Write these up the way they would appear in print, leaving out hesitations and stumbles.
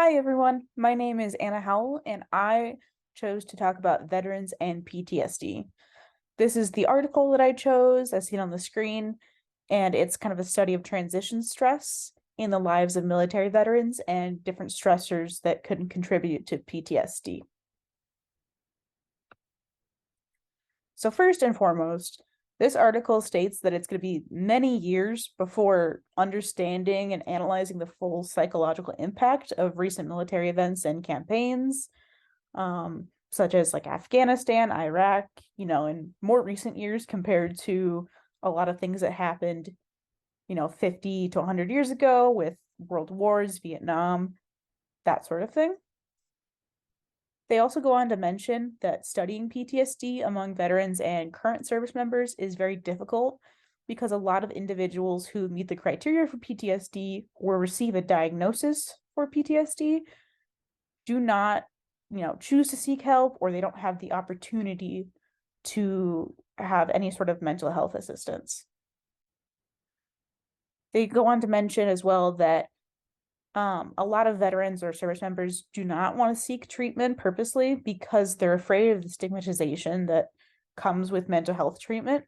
Hi, everyone. My name is Anna Howell, and I chose to talk about veterans and PTSD. This is the article that I chose, as seen on the screen, and it's kind of a study of transition stress in the lives of military veterans and different stressors that could contribute to PTSD. So, first and foremost, this article states that it's going to be many years before understanding and analyzing the full psychological impact of recent military events and campaigns, such as like Afghanistan, Iraq, in more recent years compared to a lot of things that happened, 50 to 100 years ago with world wars, Vietnam, that sort of thing. They also go on to mention that studying PTSD among veterans and current service members is very difficult because a lot of individuals who meet the criteria for PTSD or receive a diagnosis for PTSD do not, choose to seek help, or they don't have the opportunity to have any sort of mental health assistance. They go on to mention as well that a lot of veterans or service members do not want to seek treatment purposely because they're afraid of the stigmatization that comes with mental health treatment.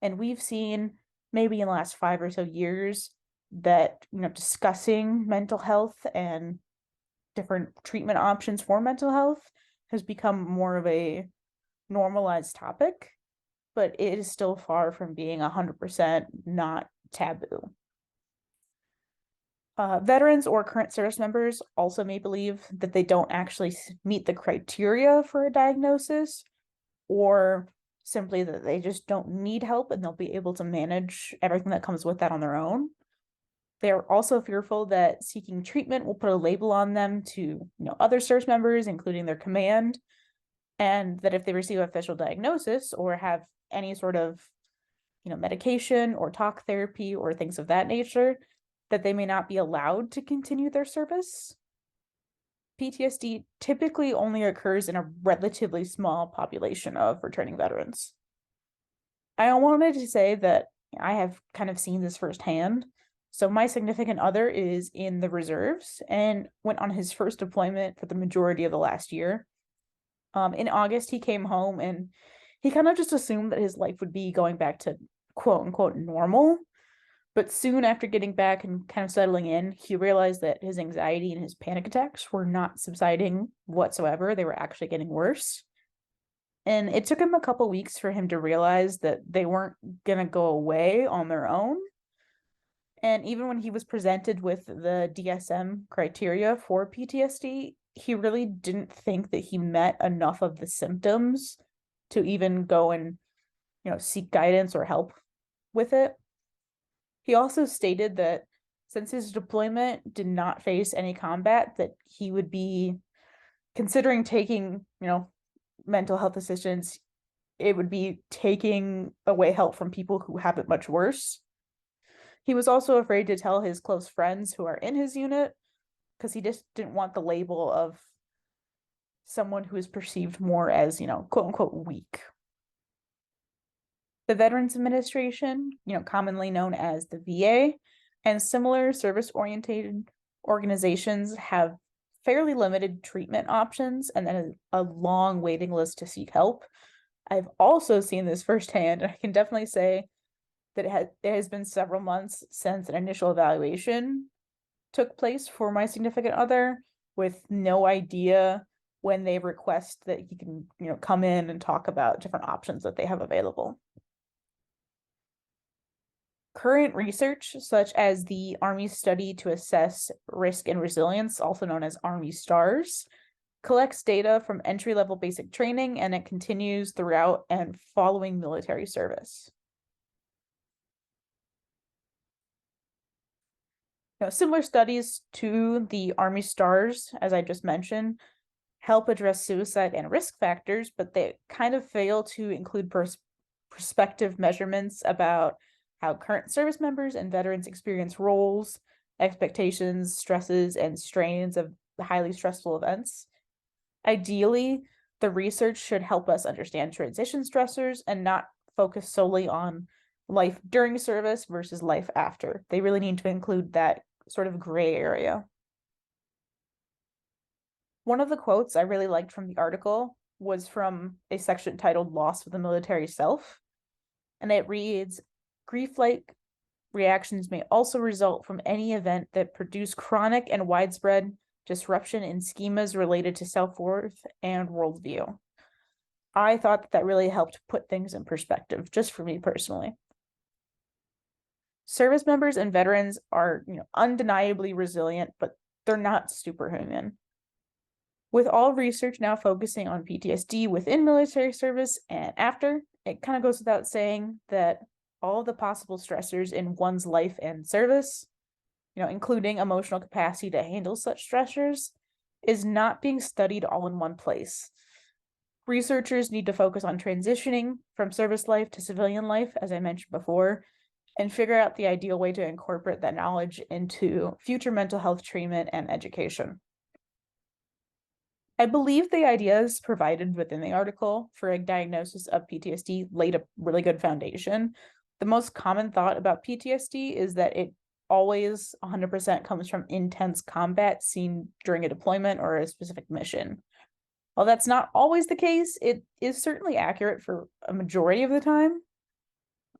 And we've seen maybe in the last 5 or so years that, discussing mental health and different treatment options for mental health has become more of a normalized topic, but it is still far from being 100% not taboo. Veterans or current service members also may believe that they don't actually meet the criteria for a diagnosis, or simply that they just don't need help and they'll be able to manage everything that comes with that on their own. They're also fearful that seeking treatment will put a label on them to, other service members, including their command, and that if they receive official diagnosis or have any sort of, medication or talk therapy or things of that nature, that they may not be allowed to continue their service. PTSD typically only occurs in a relatively small population of returning veterans. I wanted to say that I have kind of seen this firsthand. So my significant other is in the reserves and went on his first deployment for the majority of the last year. In August, he came home and he kind of just assumed that his life would be going back to quote unquote normal. But soon after getting back and kind of settling in, he realized that his anxiety and his panic attacks were not subsiding whatsoever. They were actually getting worse. And it took him a couple weeks for him to realize that they weren't going to go away on their own. And even when he was presented with the DSM criteria for PTSD, he really didn't think that he met enough of the symptoms to even go and, seek guidance or help with it. He also stated that since his deployment did not face any combat, that he would be considering taking, mental health assistance. It would be taking away help from people who have it much worse. He was also afraid to tell his close friends who are in his unit because he just didn't want the label of someone who is perceived more as, quote unquote, weak. The Veterans Administration, commonly known as the VA, and similar service-oriented organizations have fairly limited treatment options and then a long waiting list to seek help. I've also seen this firsthand, and I can definitely say that it has been several months since an initial evaluation took place for my significant other, with no idea when they request that he can, come in and talk about different options that they have available. Current research, such as the Army Study to Assess Risk and Resilience, also known as Army STARS, collects data from entry-level basic training, and it continues throughout and following military service. Similar studies to the Army STARS, as I just mentioned, help address suicide and risk factors, but they kind of fail to include prospective measurements about how current service members and veterans experience roles, expectations, stresses, and strains of highly stressful events. Ideally, the research should help us understand transition stressors and not focus solely on life during service versus life after. They really need to include that sort of gray area. One of the quotes I really liked from the article was from a section titled Loss of the Military Self, and it reads, grief-like reactions may also result from any event that produce chronic and widespread disruption in schemas related to self-worth and worldview. I thought that really helped put things in perspective, just for me personally. Service members and veterans are, undeniably resilient, but they're not superhuman. With all research now focusing on PTSD within military service and after, it kind of goes without saying that all the possible stressors in one's life and service, including emotional capacity to handle such stressors, is not being studied all in one place. Researchers need to focus on transitioning from service life to civilian life, as I mentioned before, and figure out the ideal way to incorporate that knowledge into future mental health treatment and education. I believe the ideas provided within the article for a diagnosis of PTSD laid a really good foundation. The most common thought about PTSD is that it always 100% comes from intense combat seen during a deployment or a specific mission. While that's not always the case, it is certainly accurate for a majority of the time.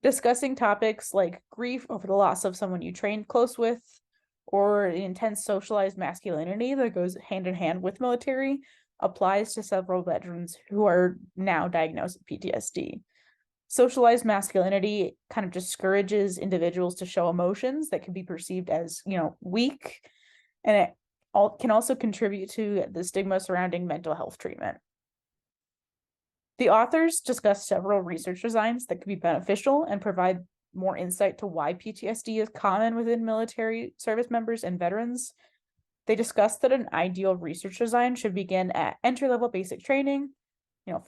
Discussing topics like grief over the loss of someone you trained close with, or intense socialized masculinity that goes hand in hand with military, applies to several veterans who are now diagnosed with PTSD. Socialized masculinity kind of discourages individuals to show emotions that can be perceived as, weak, and it can also contribute to the stigma surrounding mental health treatment. The authors discuss several research designs that could be beneficial and provide more insight to why PTSD is common within military service members and veterans. They discussed that an ideal research design should begin at entry-level basic training,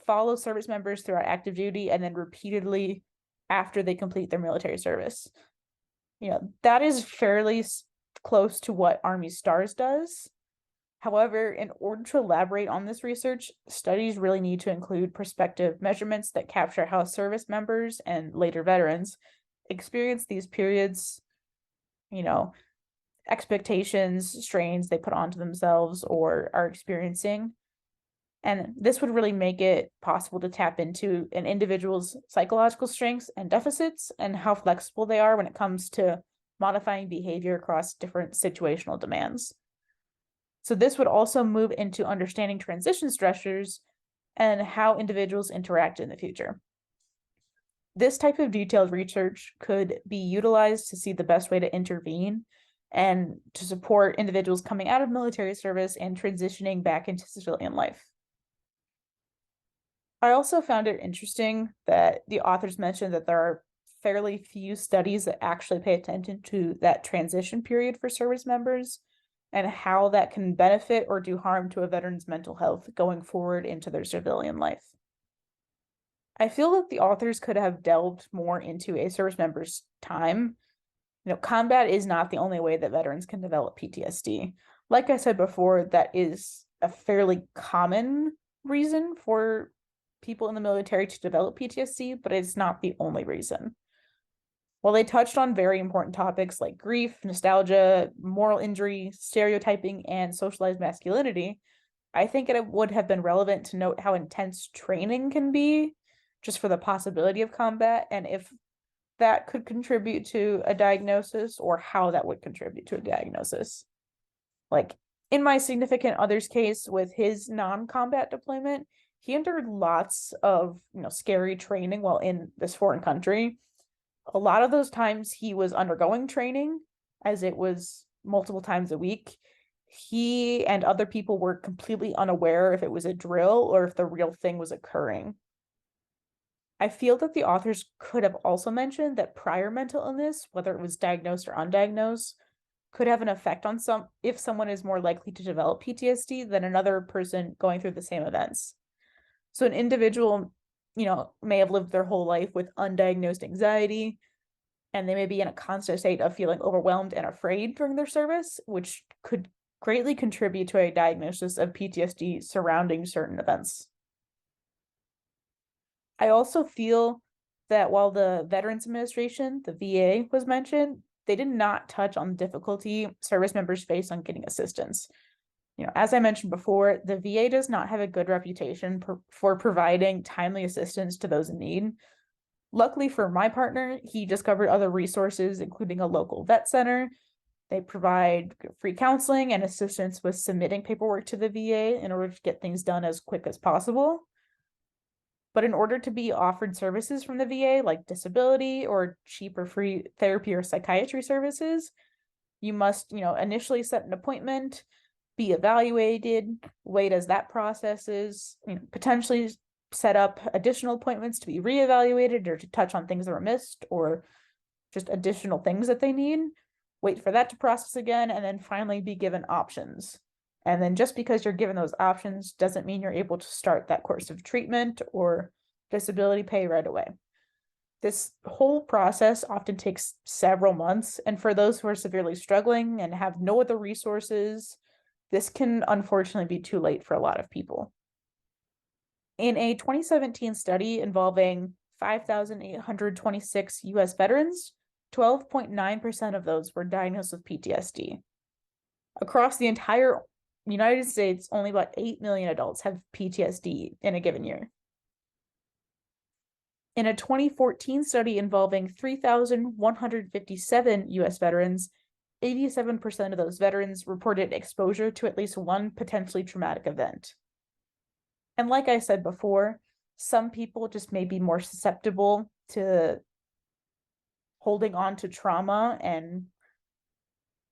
follow service members throughout active duty, and then repeatedly after they complete their military service. That is fairly close to what Army STARS does. However, in order to elaborate on this research, studies really need to include prospective measurements that capture how service members and later veterans experience these periods, expectations, strains they put onto themselves or are experiencing. And this would really make it possible to tap into an individual's psychological strengths and deficits and how flexible they are when it comes to modifying behavior across different situational demands. So this would also move into understanding transition stressors and how individuals interact in the future. This type of detailed research could be utilized to see the best way to intervene and to support individuals coming out of military service and transitioning back into civilian life. I also found it interesting that the authors mentioned that there are fairly few studies that actually pay attention to that transition period for service members and how that can benefit or do harm to a veteran's mental health going forward into their civilian life. I feel that the authors could have delved more into a service member's time. Combat is not the only way that veterans can develop PTSD. Like I said before, that is a fairly common reason for people in the military to develop PTSD, but it's not the only reason. While they touched on very important topics like grief, nostalgia, moral injury, stereotyping, and socialized masculinity, I think it would have been relevant to note how intense training can be just for the possibility of combat, and if that could contribute to a diagnosis or how that would contribute to a diagnosis. Like in my significant other's case with his non-combat deployment, he endured lots of, scary training while in this foreign country. A lot of those times he was undergoing training, as it was multiple times a week. He and other people were completely unaware if it was a drill or if the real thing was occurring. I feel that the authors could have also mentioned that prior mental illness, whether it was diagnosed or undiagnosed, could have an effect on if someone is more likely to develop PTSD than another person going through the same events. So an individual, may have lived their whole life with undiagnosed anxiety, and they may be in a constant state of feeling overwhelmed and afraid during their service, which could greatly contribute to a diagnosis of PTSD surrounding certain events. I also feel that while the Veterans Administration, the VA, was mentioned, they did not touch on the difficulty service members face on getting assistance. As I mentioned before, the VA does not have a good reputation for providing timely assistance to those in need. Luckily for my partner, he discovered other resources, including a local vet center. They provide free counseling and assistance with submitting paperwork to the VA in order to get things done as quick as possible. But in order to be offered services from the VA, like disability or cheap or free therapy or psychiatry services, you must, initially set an appointment, be evaluated, wait as that process is, potentially set up additional appointments to be reevaluated or to touch on things that were missed or just additional things that they need, wait for that to process again, and then finally be given options. And then just because you're given those options doesn't mean you're able to start that course of treatment or disability pay right away. This whole process often takes several months, and for those who are severely struggling and have no other resources, this can unfortunately be too late for a lot of people. In a 2017 study involving 5,826 US veterans, 12.9% of those were diagnosed with PTSD. Across the entire United States, only about 8 million adults have PTSD in a given year. In a 2014 study involving 3,157 US veterans, 87% of those veterans reported exposure to at least one potentially traumatic event. And like I said before, some people just may be more susceptible to holding on to trauma and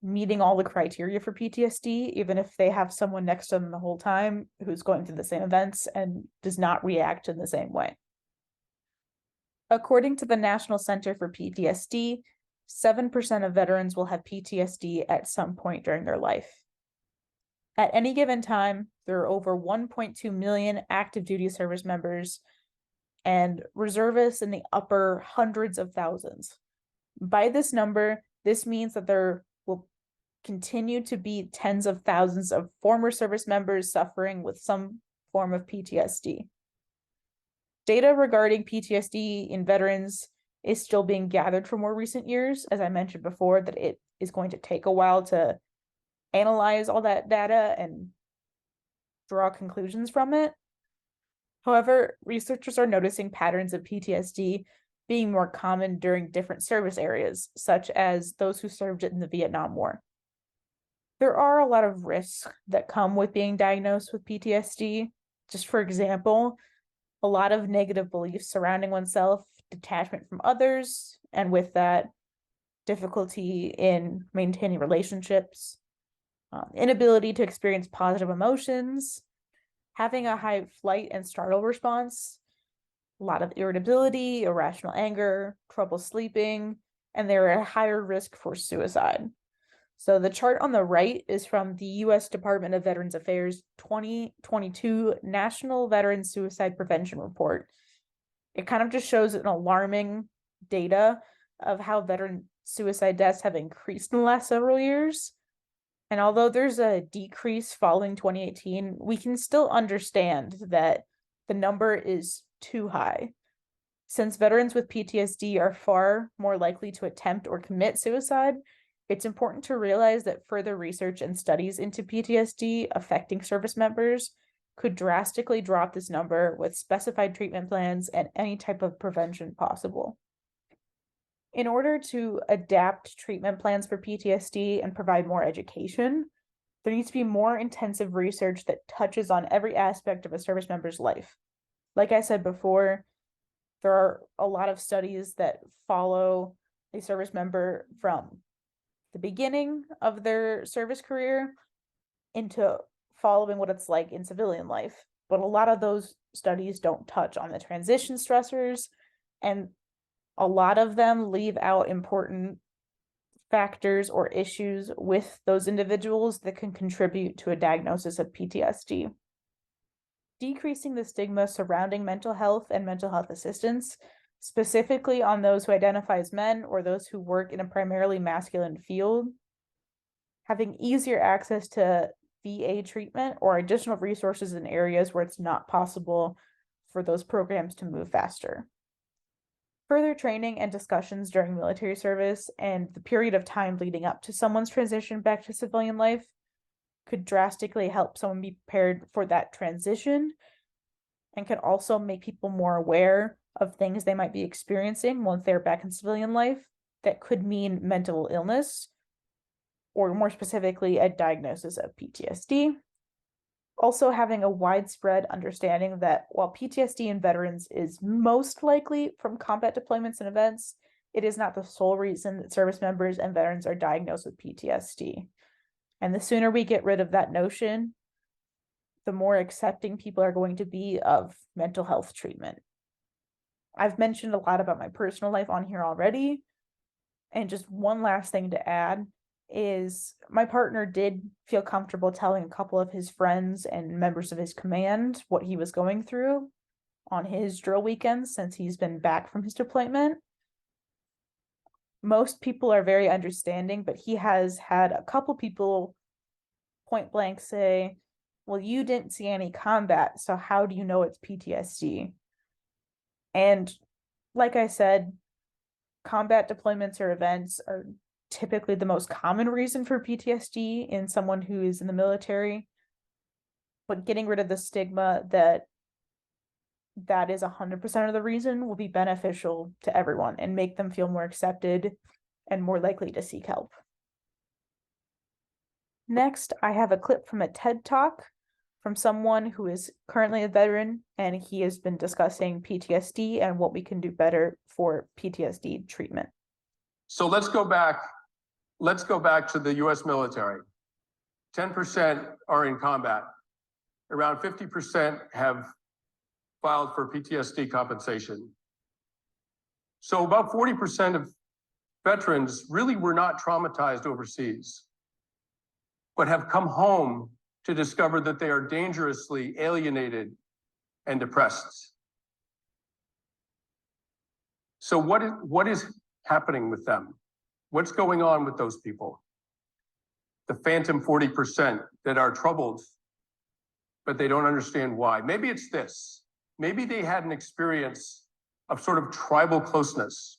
meeting all the criteria for PTSD, even if they have someone next to them the whole time who's going through the same events and does not react in the same way. According to the National Center for PTSD, 7% of veterans will have PTSD at some point during their life. At any given time, there are over 1.2 million active duty service members and reservists in the upper hundreds of thousands. By this number, this means that there will continue to be tens of thousands of former service members suffering with some form of PTSD. Data regarding PTSD in veterans is still being gathered from more recent years. As I mentioned before, that it is going to take a while to analyze all that data and draw conclusions from it. However, researchers are noticing patterns of PTSD being more common during different service areas, such as those who served in the Vietnam War. There are a lot of risks that come with being diagnosed with PTSD. Just for example, a lot of negative beliefs surrounding oneself, detachment from others, and with that, difficulty in maintaining relationships, inability to experience positive emotions, having a high flight and startle response, a lot of irritability, irrational anger, trouble sleeping, and they're at a higher risk for suicide. So the chart on the right is from the U.S. Department of Veterans Affairs 2022 National Veteran Suicide Prevention Report. It kind of just shows an alarming data of how veteran suicide deaths have increased in the last several years. And although there's a decrease following 2018, we can still understand that the number is too high. Since veterans with PTSD are far more likely to attempt or commit suicide, it's important to realize that further research and studies into PTSD affecting service members could drastically drop this number with specified treatment plans and any type of prevention possible. In order to adapt treatment plans for PTSD and provide more education, there needs to be more intensive research that touches on every aspect of a service member's life. Like I said before, there are a lot of studies that follow a service member from the beginning of their service career into following what it's like in civilian life. But a lot of those studies don't touch on the transition stressors, and a lot of them leave out important factors or issues with those individuals that can contribute to a diagnosis of PTSD. Decreasing the stigma surrounding mental health and mental health assistance, specifically on those who identify as men or those who work in a primarily masculine field, having easier access to VA treatment or additional resources in areas where it's not possible for those programs to move faster. Further training and discussions during military service and the period of time leading up to someone's transition back to civilian life could drastically help someone be prepared for that transition, and could also make people more aware of things they might be experiencing once they're back in civilian life that could mean mental illness, or more specifically, a diagnosis of PTSD. Also, having a widespread understanding that while PTSD in veterans is most likely from combat deployments and events, it is not the sole reason that service members and veterans are diagnosed with PTSD. And the sooner we get rid of that notion, the more accepting people are going to be of mental health treatment. I've mentioned a lot about my personal life on here already. And just one last thing to add is my partner did feel comfortable telling a couple of his friends and members of his command what he was going through on his drill weekends since he's been back from his deployment. Most people are very understanding, but he has had a couple people point blank say, well, you didn't see any combat, so how do you know it's PTSD? And like I said, combat deployments or events are typically the most common reason for PTSD in someone who is in the military. But getting rid of the stigma that is 100% of the reason will be beneficial to everyone and make them feel more accepted and more likely to seek help. Next, I have a clip from a TED Talk from someone who is currently a veteran, and he has been discussing PTSD and what we can do better for PTSD treatment. So let's go back to the US military. 10% are in combat. Around 50% have filed for PTSD compensation. So about 40% of veterans really were not traumatized overseas, but have come home to discover that they are dangerously alienated and depressed. So what is happening with them? What's going on with those people? The phantom 40% that are troubled, but they don't understand why. Maybe it's this. Maybe they had an experience of sort of tribal closeness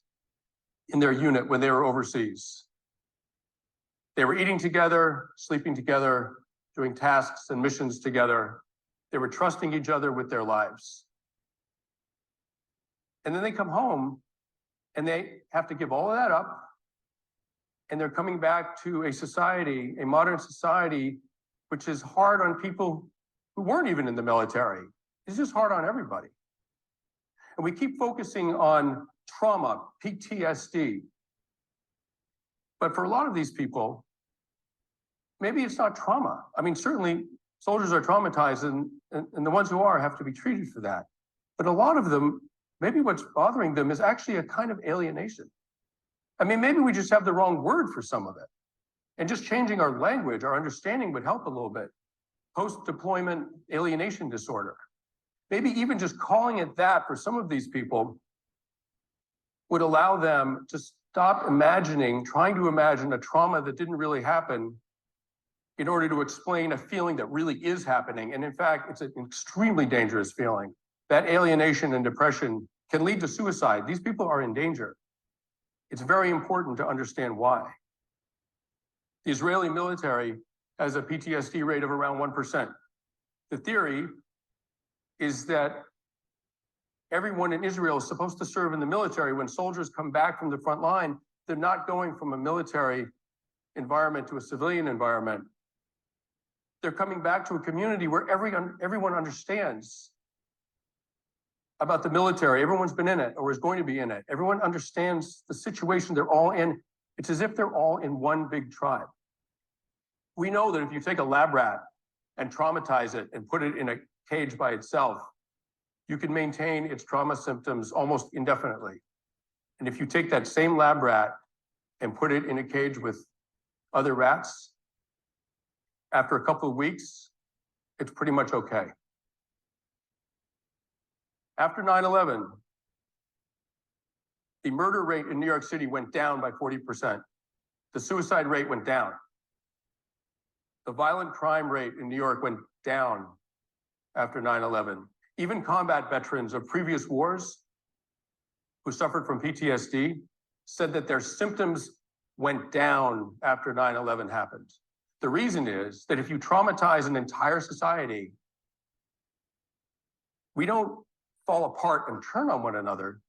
in their unit when they were overseas. They were eating together, sleeping together, doing tasks and missions together. They were trusting each other with their lives. And then they come home and they have to give all of that up. And they're coming back to a society, a modern society, which is hard on people who weren't even in the military. It's just hard on everybody. And we keep focusing on trauma, PTSD. But for a lot of these people, maybe it's not trauma. I mean, certainly soldiers are traumatized and the ones who are have to be treated for that. But a lot of them, maybe what's bothering them is actually a kind of alienation. I mean, maybe we just have the wrong word for some of it. And just changing our language, our understanding would help a little bit. Post-deployment alienation disorder. Maybe even just calling it that for some of these people would allow them to stop trying to imagine a trauma that didn't really happen in order to explain a feeling that really is happening. And in fact, it's an extremely dangerous feeling. That alienation and depression can lead to suicide. These people are in danger. It's very important to understand why. The Israeli military has a PTSD rate of around 1%. The theory is that everyone in Israel is supposed to serve in the military. When soldiers come back from the front line, they're not going from a military environment to a civilian environment. They're coming back to a community where everyone understands about the military. Everyone's been in it or is going to be in it. Everyone understands the situation they're all in. It's as if they're all in one big tribe. We know that if you take a lab rat and traumatize it and put it in a cage by itself, you can maintain its trauma symptoms almost indefinitely. And if you take that same lab rat and put it in a cage with other rats, after a couple of weeks, it's pretty much okay. After 9/11, the murder rate in New York City went down by 40%. The suicide rate went down. The violent crime rate in New York went down after 9/11. Even combat veterans of previous wars who suffered from PTSD said that their symptoms went down after 9/11 happened. The reason is that if you traumatize an entire society, we don't fall apart and turn on one another.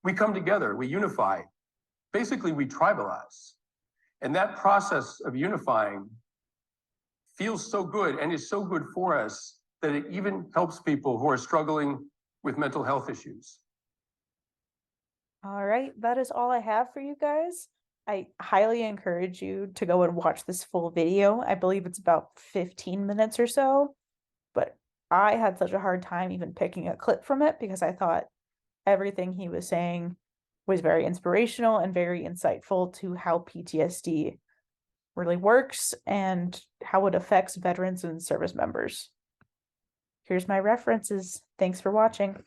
We come together, we unify. Basically, we tribalize. And that process of unifying feels so good and is so good for us that it even helps people who are struggling with mental health issues. All right, that is all I have for you guys. I highly encourage you to go and watch this full video. I believe it's about 15 minutes or so, but I had such a hard time even picking a clip from it because I thought everything he was saying was very inspirational and very insightful to how PTSD really works and how it affects veterans and service members. Here's my references. Thanks for watching.